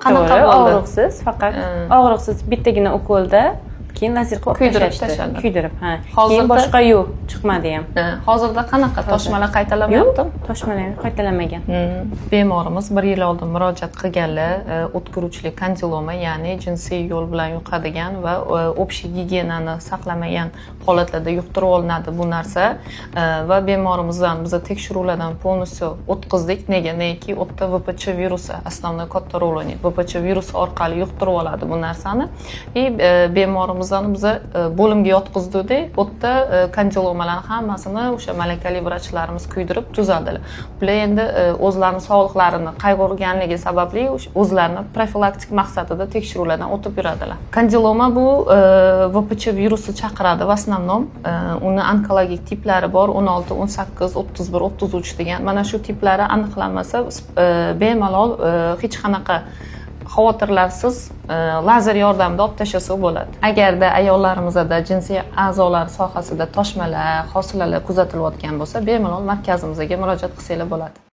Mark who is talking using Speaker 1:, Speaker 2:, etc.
Speaker 1: Qanaqa
Speaker 2: To'g'ri,
Speaker 1: bo'ldi?
Speaker 2: og'riqsiz, faqat og'riqsiz bittagina ukolda keyin lazer qilib
Speaker 1: Kuydirib
Speaker 2: tashlashdi.
Speaker 1: tashladi.
Speaker 2: Kuydirib, ha.
Speaker 1: Hozirda-
Speaker 2: Keyin boshqa yo'q, chiqmadi ham.
Speaker 1: Hozirda qanaqa toshmalar qaytalanmayaptimi?
Speaker 2: Toshmalar qaytalanmagan.
Speaker 1: Bemorimiz 1 yil oldin murojaat qilganlar o'tkiruvchili kandiloma, ya'ni jinsiy yo'l bilan yuqadigan va общий gigiyenani saqlamagan holatlarda yuqtirib olinadi bu narsa va bemorimizdan biz tekshiruvlardan полностью o'tkazdik. Negaki u yerda VPC virusi основной katta rol o'ynaydi. VPC virusi orqali yuqtirib oladi bu narsani. Bemorimizdan biz bo'limga yotqizdik. U yerda kandilomalarning hammasini o'sha malakali vrachlarimiz kuydirib tuzadilar. Ular endi o'zlarining sog'liqlarini qayg'urganligi sababli o'zlarini profilaktik maqsadida tekshiruvlardan o'tib yuradilar. Kandiloma bu VPC virusi chaqiradi va основном uni onkologik tiplari bor 16, 18, 31, 33 degan. Mana shu tiplari aniqlanmasa bemalol hech qanaqa xavotirlarsiz lazer yordamida olib tashlasa bo'ladi. Agarda ayollarimizda jinsiy a'zolar sohasida toshmalar, hosilalar kuzatilayotgan bo'lsa, bemalol markazimizga murojaat qilsanglar bo'ladi.